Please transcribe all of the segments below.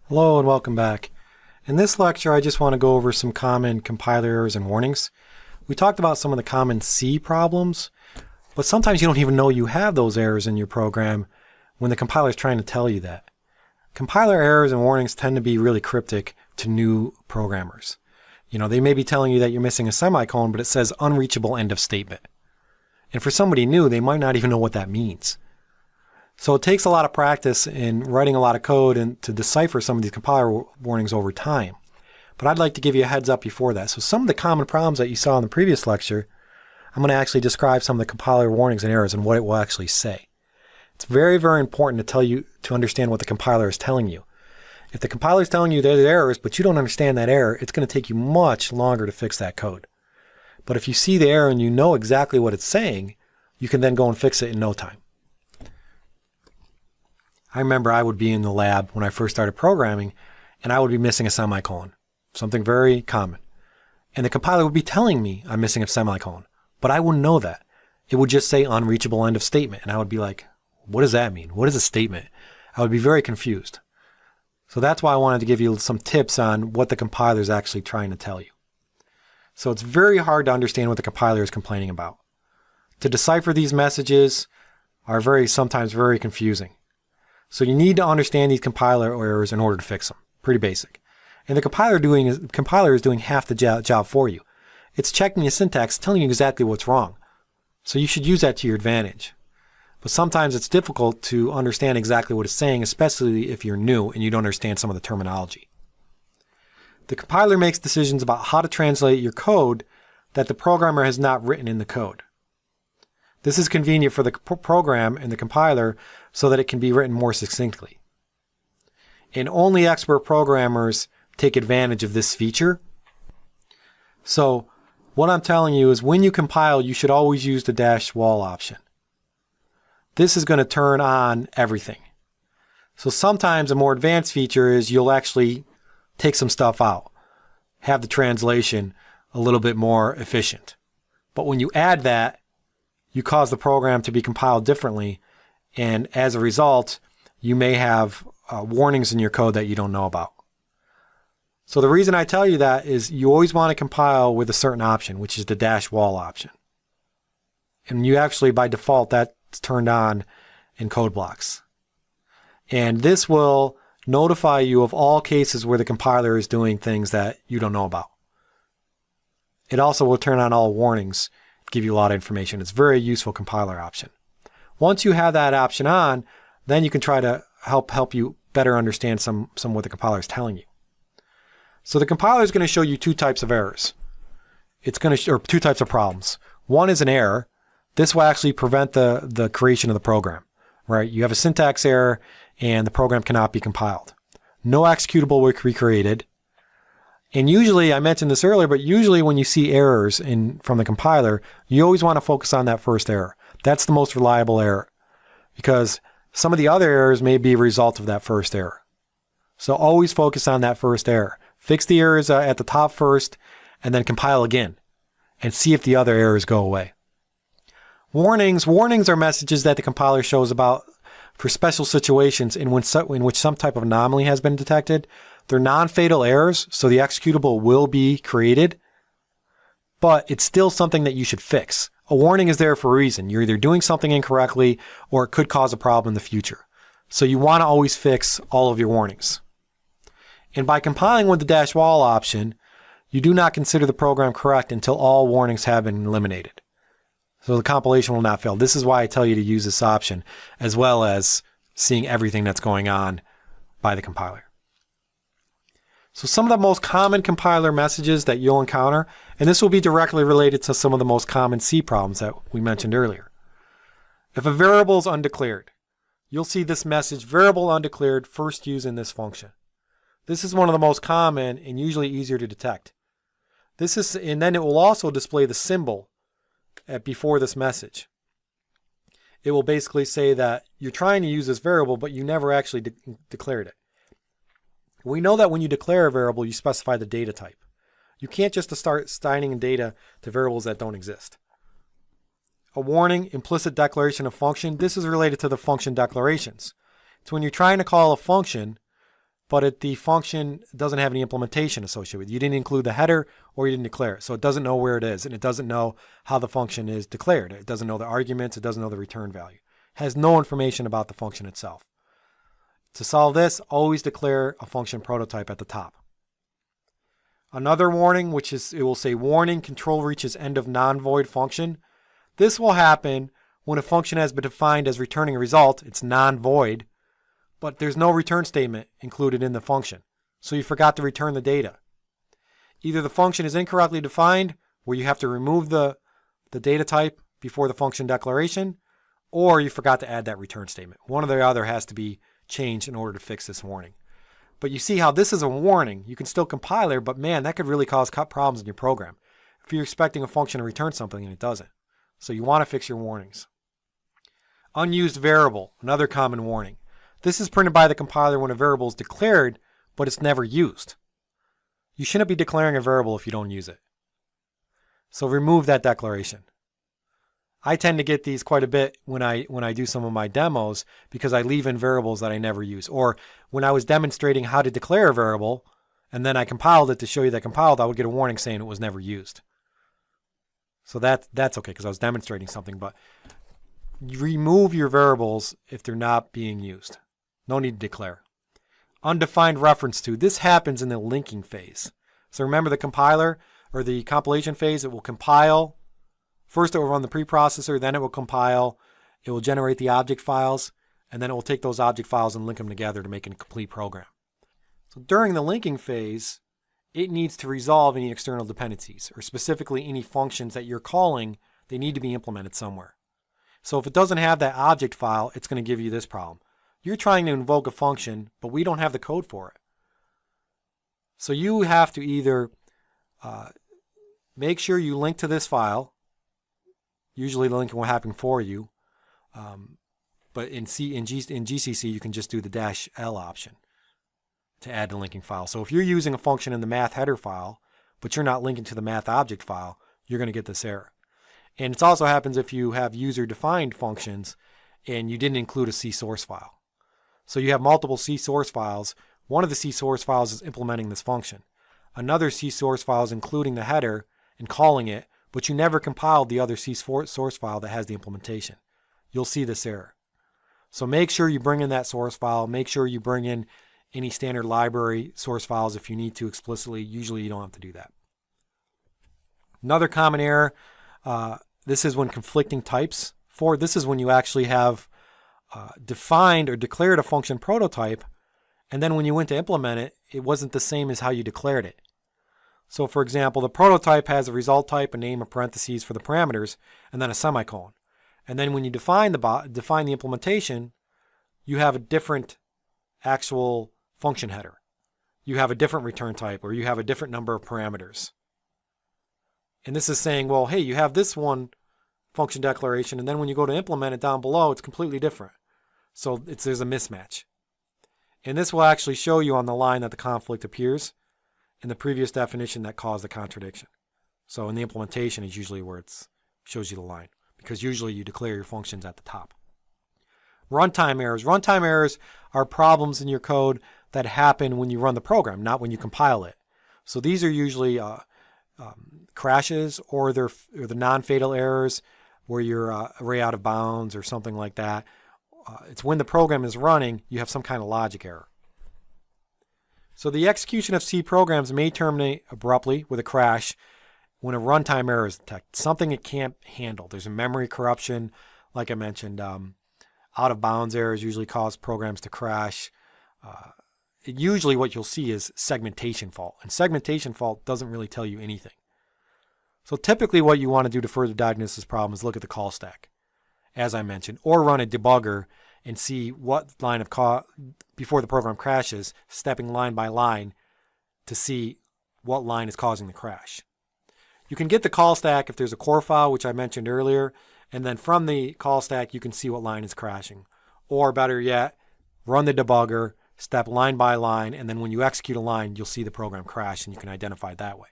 Hello and welcome back. In this lecture, I just want to go over some common compiler errors and warnings. We talked about some of the common C problems, but sometimes you don't even know you have those errors in your program when the compiler is trying to tell you that. Compiler errors and warnings tend to be really cryptic to new programmers. They may be telling you that you're missing a semicolon, but it says unreachable end of statement. And for somebody new, they might not even know what that means. So it takes a lot of practice in writing a lot of code and to decipher some of these compiler warnings over time. But I'd like to give you a heads up before that. So some of the common problems that you saw in the previous lecture, I'm going to actually describe some of the compiler warnings and errors and what it will actually say. It's very, very important to understand what the compiler is telling you. If the compiler is telling you there's errors, but you don't understand that error, it's going to take you much longer to fix that code. But if you see the error and you know exactly what it's saying, you can then go and fix it in no time. I remember I would be in the lab when I first started programming, and I would be missing a semicolon, something very common. And the compiler would be telling me I'm missing a semicolon, but I wouldn't know that. It would just say unreachable end of statement, and I would be like, what does that mean? What is a statement? I would be very confused. So that's why I wanted to give you some tips on what the compiler is actually trying to tell you. So it's very hard to understand what the compiler is complaining about. To decipher these messages are sometimes very confusing. So you need to understand these compiler errors in order to fix them. Pretty basic. And the compiler is doing half the job for you. It's checking the syntax, telling you exactly what's wrong. So you should use that to your advantage. But sometimes it's difficult to understand exactly what it's saying, especially if you're new and you don't understand some of the terminology. The compiler makes decisions about how to translate your code that the programmer has not written in the code. This is convenient for the program and the compiler so that it can be written more succinctly. And only expert programmers take advantage of this feature. So what I'm telling you is when you compile, you should always use the -wall option. This is going to turn on everything. So sometimes a more advanced feature is you'll actually take some stuff out, have the translation a little bit more efficient. But when you add that, you cause the program to be compiled differently, and as a result, you may have warnings in your code that you don't know about. So the reason I tell you that is you always want to compile with a certain option, which is the -wall option. And you actually, by default, that's turned on in code blocks. And this will notify you of all cases where the compiler is doing things that you don't know about. It also will turn on all warnings, give you a lot of information. It's a very useful compiler option. Once you have that option on, then you can try to help you better understand some of what the compiler is telling you. So the compiler is going to show you two types of errors. Or two types of problems. One is an error. This will actually prevent the creation of the program, right? You have a syntax error and the program cannot be compiled. No executable will be created. And usually, I mentioned this earlier, but usually when you see errors from the compiler, you always want to focus on that first error. That's the most reliable error because some of the other errors may be a result of that first error. So always focus on that first error. Fix the errors at the top first and then compile again and see if the other errors go away. Warnings are messages that the compiler shows about for special situations in which some type of anomaly has been detected. They're non-fatal errors, so the executable will be created, but it's still something that you should fix. A warning is there for a reason. You're either doing something incorrectly or it could cause a problem in the future. So you want to always fix all of your warnings. And by compiling with the -wall option, you do not consider the program correct until all warnings have been eliminated. So the compilation will not fail. This is why I tell you to use this option, as well as seeing everything that's going on by the compiler. So some of the most common compiler messages that you'll encounter, and this will be directly related to some of the most common C problems that we mentioned earlier. If a variable is undeclared, you'll see this message, variable undeclared, first used in this function. This is one of the most common and usually easier to detect. And then it will also display the symbol before this message. It will basically say that you're trying to use this variable, but you never actually declared it. We know that when you declare a variable, you specify the data type. You can't just start assigning data to variables that don't exist. A warning, implicit declaration of function. This is related to the function declarations. It's when you're trying to call a function but the function doesn't have any implementation associated with it. You didn't include the header or you didn't declare it. So it doesn't know where it is, and it doesn't know how the function is declared. It doesn't know the arguments. It doesn't know the return value. It has no information about the function itself. To solve this, always declare a function prototype at the top. Another warning, which is, it will say warning, control reaches end of non-void function. This will happen when a function has been defined as returning a result. It's non-void, but there's no return statement included in the function. So you forgot to return the data. Either the function is incorrectly defined, where you have to remove the data type before the function declaration, or you forgot to add that return statement. One or the other has to be changed in order to fix this warning. But you see how this is a warning. You can still compile it, but man, that could really cause problems in your program if you're expecting a function to return something and it doesn't. So you want to fix your warnings. Unused variable, another common warning. This is printed by the compiler when a variable is declared, but it's never used. You shouldn't be declaring a variable if you don't use it. So remove that declaration. I tend to get these quite a bit when I do some of my demos because I leave in variables that I never use. Or when I was demonstrating how to declare a variable and then I compiled it to show you that I compiled, I would get a warning saying it was never used. So that's okay because I was demonstrating something, but you remove your variables if they're not being used. No need to declare. Undefined reference to. This happens in the linking phase. So remember the compiler or the compilation phase, it will compile. First it will run the preprocessor, then it will compile, it will generate the object files, and then it will take those object files and link them together to make a complete program. So during the linking phase, it needs to resolve any external dependencies, or specifically any functions that you're calling, they need to be implemented somewhere. So if it doesn't have that object file, it's going to give you this problem. You're trying to invoke a function, but we don't have the code for it. So you have to either make sure you link to this file. Usually the linking will happen for you. But in GCC, you can just do the -L option to add the linking file. So if you're using a function in the math header file, but you're not linking to the math object file, you're going to get this error. And it also happens if you have user-defined functions and you didn't include a C source file. So you have multiple C source files. One of the C source files is implementing this function. Another C source file is including the header and calling it, but you never compiled the other C source file that has the implementation. You'll see this error. So make sure you bring in that source file. Make sure you bring in any standard library source files if you need to explicitly. Usually you don't have to do that. Another common error, this is when conflicting types. This is when you actually have defined or declared a function prototype, and then when you went to implement it, it wasn't the same as how you declared it. So for example, the prototype has a result type, a name, a parentheses for the parameters, and then a semicolon. And then when you define the implementation, you have a different actual function header. You have a different return type, or you have a different number of parameters. And this is saying, well, hey, you have this one function declaration, and then when you go to implement it down below, it's completely different. So there's a mismatch. And this will actually show you on the line that the conflict appears in the previous definition that caused the contradiction. So in the implementation is usually where it shows you the line, because usually you declare your functions at the top. Runtime errors. Runtime errors are problems in your code that happen when you run the program, not when you compile it. So these are usually crashes, or they're the non-fatal errors where you're array out of bounds or something like that. It's when the program is running, you have some kind of logic error. So the execution of C programs may terminate abruptly with a crash when a runtime error is detected, something it can't handle. There's a memory corruption, like I mentioned. Out of bounds errors usually cause programs to crash. Usually what you'll see is segmentation fault, and segmentation fault doesn't really tell you anything. So typically what you want to do to further diagnose this problem is look at the call stack, as I mentioned, or run a debugger and see what line of call, before the program crashes, stepping line by line to see what line is causing the crash. You can get the call stack if there's a core file, which I mentioned earlier, and then from the call stack you can see what line is crashing. Or better yet, run the debugger, step line by line, and then when you execute a line, you'll see the program crash and you can identify it that way.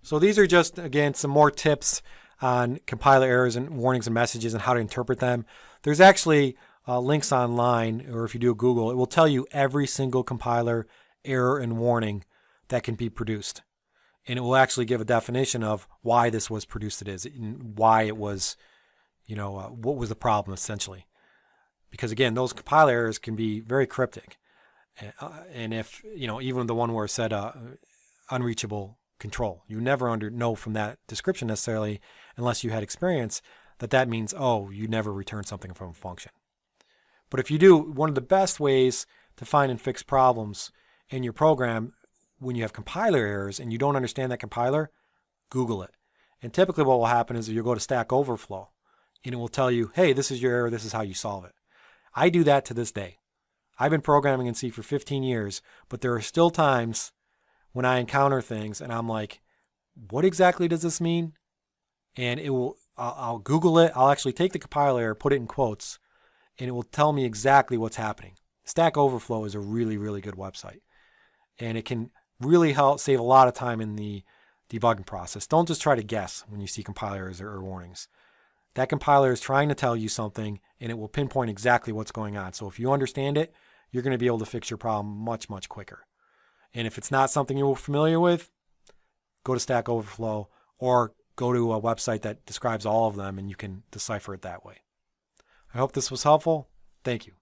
So these are just, again, some more tips on compiler errors and warnings and messages and how to interpret them. There's actually links online, or if you do a Google, it will tell you every single compiler error and warning that can be produced. And it will actually give a definition of why this was produced and why it was, what was the problem essentially. Because again, those compiler errors can be very cryptic. And if, even the one where it said unreachable control, you never know from that description necessarily, unless you had experience, that means, you never return something from a function. But if you do, one of the best ways to find and fix problems in your program when you have compiler errors and you don't understand that compiler, Google it. And typically what will happen is you'll go to Stack Overflow and it will tell you, hey, this is your error, this is how you solve it. I do that to this day. I've been programming in C for 15 years, but there are still times when I encounter things and I'm like, what exactly does this mean? And I'll Google it. I'll actually take the compiler error, put it in quotes, and it will tell me exactly what's happening. Stack Overflow is a really, really good website. And it can really help save a lot of time in the debugging process. Don't just try to guess when you see compiler errors or warnings. That compiler is trying to tell you something, and it will pinpoint exactly what's going on. So if you understand it, you're going to be able to fix your problem much, much quicker. And if it's not something you're familiar with, go to Stack Overflow or go to a website that describes all of them and you can decipher it that way. I hope this was helpful. Thank you.